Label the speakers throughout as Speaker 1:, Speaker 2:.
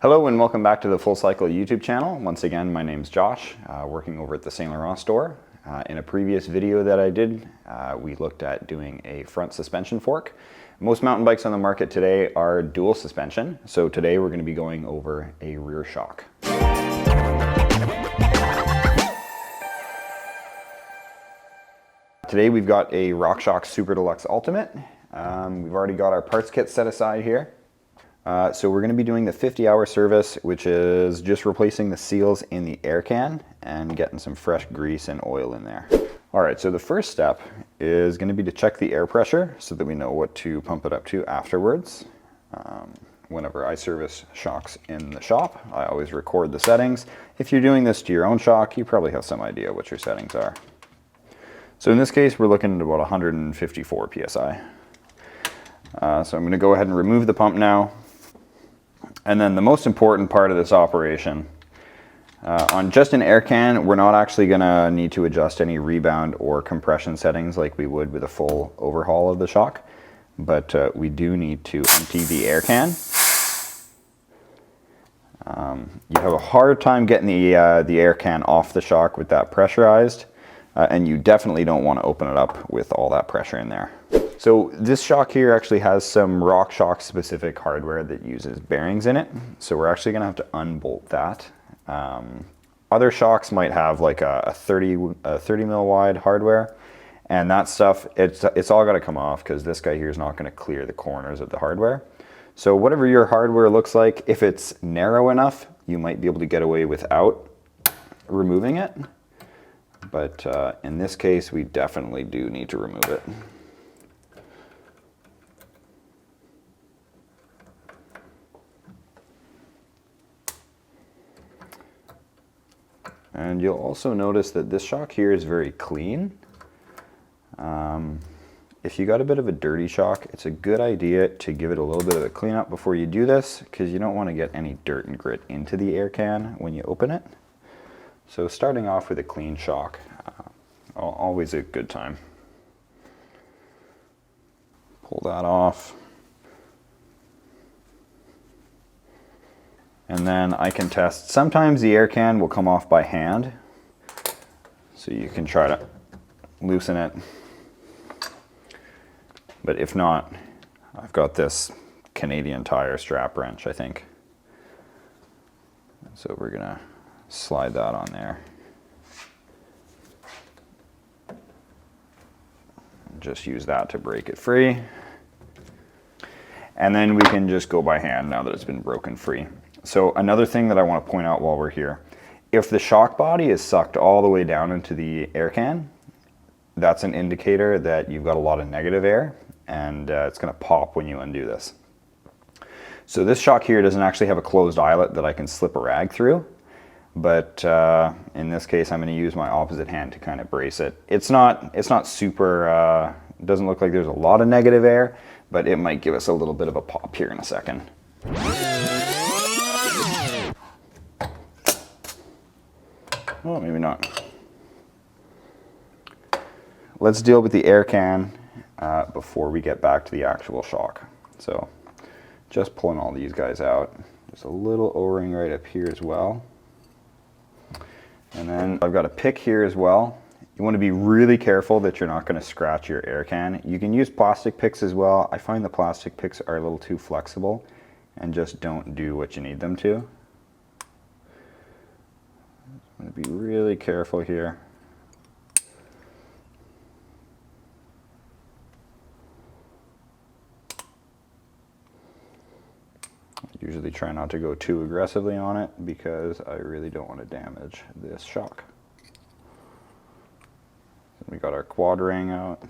Speaker 1: Hello and welcome back to the Full Cycle YouTube channel. Once again, my name's Josh, working over at the St. Laurent store. In a previous video that I did, we looked at doing a front suspension fork. Most mountain bikes on the market today are dual suspension, so today we're going to be going over a rear shock. Today we've got a RockShox Super Deluxe Ultimate. We've already got our parts kit set aside here. So we're going to be doing the 50-hour service, which is just replacing the seals in the air can and getting some fresh grease and oil in there. Alright, so the first step is going to be to check the air pressure so that we know what to pump it up to afterwards. Whenever I service shocks in the shop, I always record the settings. If you're doing this to your own shock, you probably have some idea what your settings are. So in this case, we're looking at about 154 psi. So I'm going to go ahead and remove the pump now. And then the most important part of this operation, on just an air can, we're not actually going to need to adjust any rebound or compression settings like we would with a full overhaul of the shock. But we do need to empty the air can. You have a hard time getting the air can off the shock with that pressurized. And you definitely don't want to open it up with all that pressure in there. So this shock here actually has some RockShox specific hardware that uses bearings in it. So we're actually going to have to unbolt that. Other shocks might have like a 30 mil wide hardware, and that stuff, it's all got to come off because this guy here is not going to clear the corners of the hardware. So whatever your hardware looks like, if it's narrow enough, you might be able to get away without removing it. But in this case, we definitely do need to remove it. And you'll also notice that this shock here is very clean. If you got a bit of a dirty shock, it's a good idea to give it a little bit of a cleanup before you do this, because you don't want to get any dirt and grit into the air can when you open it. So starting off with a clean shock, always a good time. Pull that off. And then I can test, sometimes the air can will come off by hand. So you can try to loosen it. But if not, I've got this Canadian Tire strap wrench, I think. So we're gonna slide that on there. Just use that to break it free. And then we can just go by hand now that it's been broken free. So another thing that I want to point out while we're here, if the shock body is sucked all the way down into the air can, that's an indicator that you've got a lot of negative air, and it's going to pop when you undo this. So this shock here doesn't actually have a closed eyelet that I can slip a rag through. But in this case, I'm going to use my opposite hand to kind of brace it. It's not super, it doesn't look like there's a lot of negative air, but it might give us a little bit of a pop here in a second. Oh, maybe not. Let's deal with the air can before we get back to the actual shock. So just pulling all these guys out. There's a little O-ring right up here as well. And then I've got a pick here as well. You want to be really careful that you're not going to scratch your air can. You can use plastic picks as well. I find the plastic picks are a little too flexible and just don't do what you need them to. I'm going to be really careful here. I usually try not to go too aggressively on it because I really don't want to damage this shock. We got our quad ring out.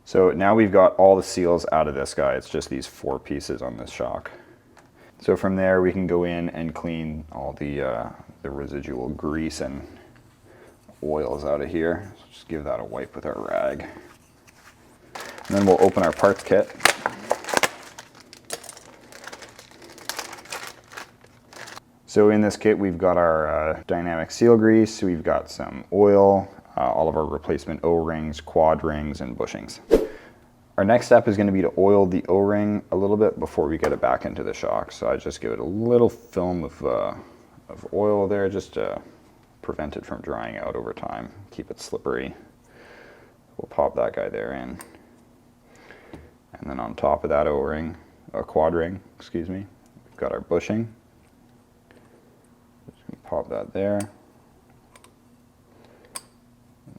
Speaker 1: So now we've got all the seals out of this guy. It's just these 4 pieces on this shock. So from there we can go in and clean all the residual grease and oils out of here. So just give that a wipe with our rag. And then we'll open our parts kit. So in this kit we've got our dynamic seal grease, we've got some oil, all of our replacement O-rings, quad rings, and bushings. Our next step is going to be to oil the O-ring a little bit before we get it back into the shock. So I just give it a little film of oil there just to prevent it from drying out over time, keep it slippery. We'll pop that guy there in. And then on top of that O-ring, a quad ring, excuse me, we've got our bushing. Just gonna pop that there.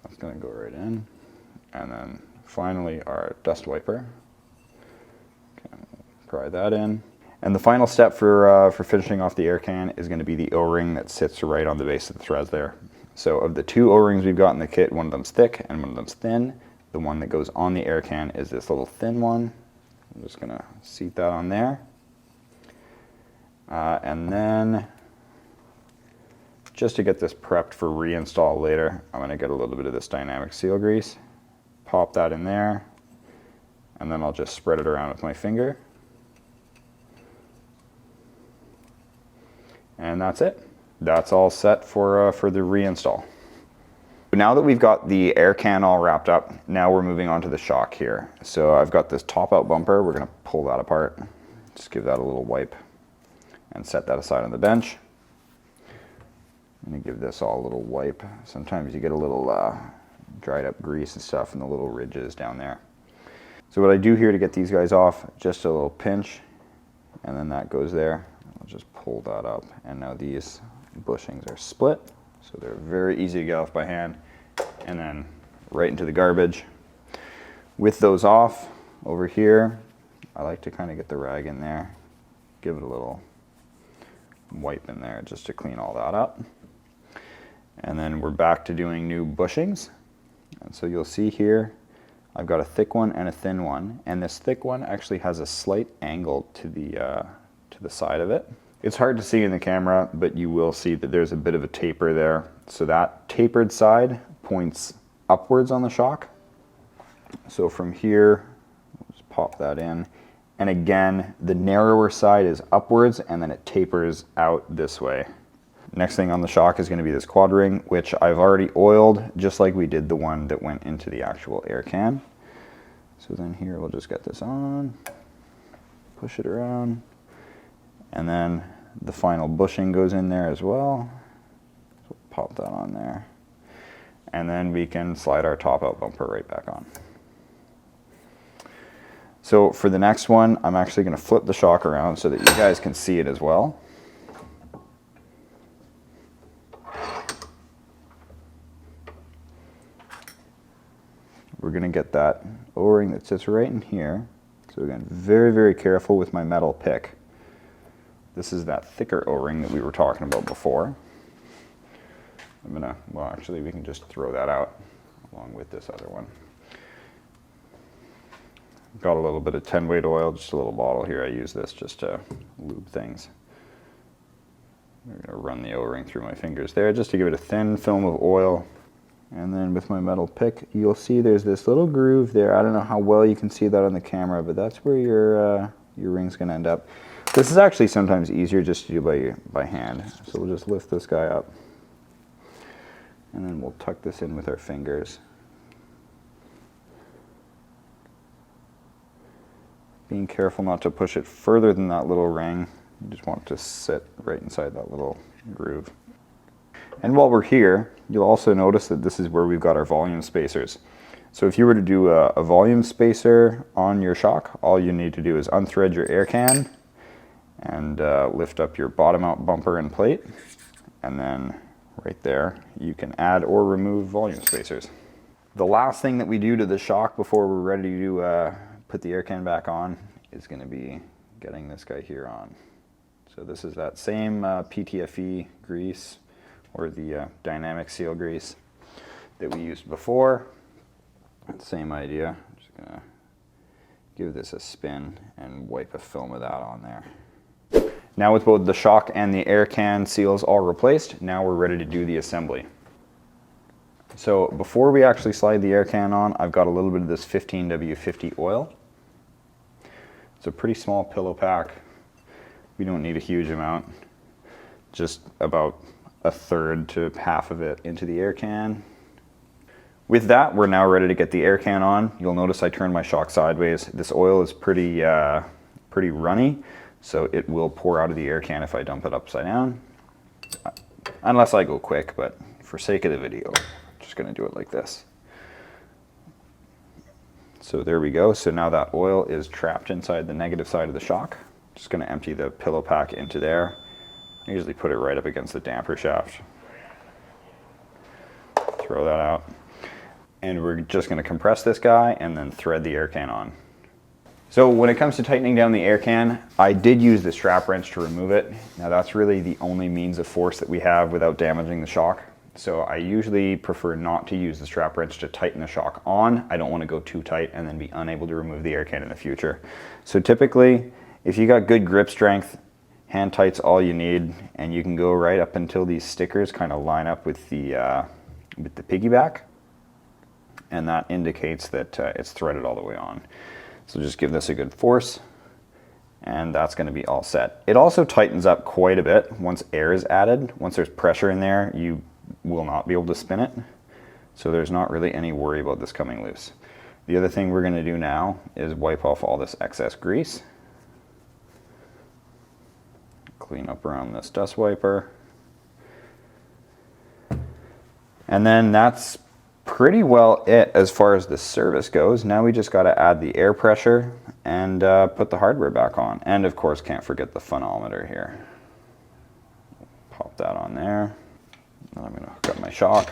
Speaker 1: That's gonna go right in. And then finally our dust wiper. Okay, pry that in. And the final step for finishing off the air can is gonna be the O-ring that sits right on the base of the threads there. So of the two O-rings we've got in the kit, one of them's thick and one of them's thin. The one that goes on the air can is this little thin one. I'm just gonna seat that on there. And then, just to get this prepped for reinstall later, I'm gonna get a little bit of this dynamic seal grease, pop that in there, and then I'll just spread it around with my finger. And that's it. That's all set for the reinstall. Now that we've got the air can all wrapped up, now we're moving on to the shock here. So I've got this top out bumper. We're gonna pull that apart. Just give that a little wipe and set that aside on the bench. I'm gonna give this all a little wipe. Sometimes you get a little dried up grease and stuff in the little ridges down there. So what I do here to get these guys off, just a little pinch, and then that goes there. I'll just pull that up, and now these bushings are split. So they're very easy to get off by hand, and then right into the garbage. With those off, over here, I like to kind of get the rag in there, give it a little wipe in there just to clean all that up. And then we're back to doing new bushings. And so you'll see here, I've got a thick one and a thin one, and this thick one actually has a slight angle to the side of it. It's hard to see in the camera, but you will see that there's a bit of a taper there. So that tapered side points upwards on the shock. So from here, just pop that in. And again, the narrower side is upwards, and then it tapers out this way. Next thing on the shock is going to be this quad ring, which I've already oiled, just like we did the one that went into the actual air can. So then here, we'll just get this on, push it around. And then the final bushing goes in there as well. So pop that on there. And then we can slide our top out bumper right back on. So for the next one, I'm actually going to flip the shock around so that you guys can see it as well. We're going to get that O-ring that sits right in here. So again, very, very careful with my metal pick. This is that thicker O-ring that we were talking about before. Well, actually we can just throw that out along with this other one. Got a little bit of 10 weight oil, just a little bottle here. I use this just to lube things. I'm gonna run the O-ring through my fingers there just to give it a thin film of oil. And then with my metal pick, you'll see there's this little groove there. I don't know how well you can see that on the camera, but that's where your ring's gonna end up. This is actually sometimes easier just to do by hand. So we'll just lift this guy up. And then we'll tuck this in with our fingers. Being careful not to push it further than that little ring. You just want it to sit right inside that little groove. And while we're here, you'll also notice that this is where we've got our volume spacers. So if you were to do a volume spacer on your shock, all you need to do is unthread your air can and lift up your bottom out bumper and plate, and then right there you can add or remove volume spacers. The last thing that we do to the shock before we're ready to put the air can back on is going to be getting this guy here on. So this is that same PTFE grease, or the dynamic seal grease that we used before. Same idea. I'm just going to give this a spin and wipe a film of that on there. Now with both the shock and the air can seals all replaced, now we're ready to do the assembly. So before we actually slide the air can on, I've got a little bit of this 15W50 oil. It's a pretty small pillow pack. We don't need a huge amount, just about 1/3 to half of it into the air can. With that, we're now ready to get the air can on. You'll notice I turned my shock sideways. This oil is pretty runny, so it will pour out of the air can if I dump it upside down. Unless I go quick, but for sake of the video, I'm just gonna do it like this. So there we go. So now that oil is trapped inside the negative side of the shock. Just gonna empty the pillow pack into there. I usually put it right up against the damper shaft. Throw that out. And we're just gonna compress this guy and then thread the air can on. So when it comes to tightening down the air can, I did use the strap wrench to remove it. Now that's really the only means of force that we have without damaging the shock. So I usually prefer not to use the strap wrench to tighten the shock on. I don't want to go too tight and then be unable to remove the air can in the future. So typically, if you got good grip strength, hand tight's all you need, and you can go right up until these stickers kind of line up with the piggyback. And that indicates that it's threaded all the way on. So just give this a good force, and that's going to be all set. It also tightens up quite a bit once air is added. Once there's pressure in there, you will not be able to spin it. So there's not really any worry about this coming loose. The other thing we're going to do now is wipe off all this excess grease. Clean up around this dust wiper. And then that's pretty well it as far as the service goes. Now we just got to add the air pressure and put the hardware back on. And of course, can't forget the phonometer here. Pop that on there. Then I'm going to hook up my shock.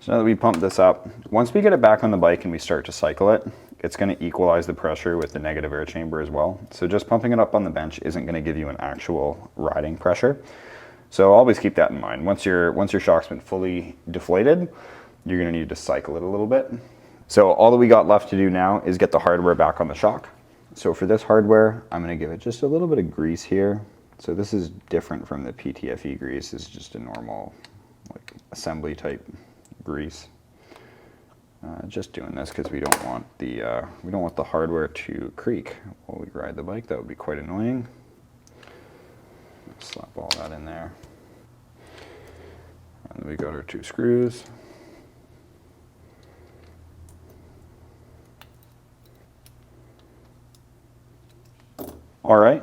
Speaker 1: So now that we pump this up, once we get it back on the bike and we start to cycle it, it's going to equalize the pressure with the negative air chamber as well. So just pumping it up on the bench isn't going to give you an actual riding pressure. So always keep that in mind. Once your shock's been fully deflated, you're going to need to cycle it a little bit. So all that we got left to do now is get the hardware back on the shock. So for this hardware, I'm going to give it just a little bit of grease here. So this is different from the PTFE grease. It's just a normal like assembly type grease. Just doing this because we don't want the hardware to creak while we ride the bike. That would be quite annoying. Slap all that in there. And we got our 2 screws. All right,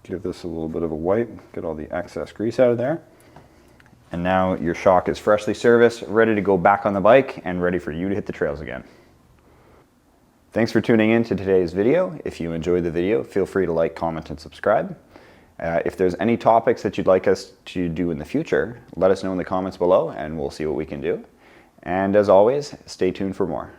Speaker 1: give this a little bit of a wipe, get all the excess grease out of there. And now your shock is freshly serviced, ready to go back on the bike and ready for you to hit the trails again. Thanks for tuning in to today's video. If you enjoyed the video, feel free to like, comment, and subscribe. If there's any topics that you'd like us to do in the future, let us know in the comments below and we'll see what we can do. And as always, stay tuned for more.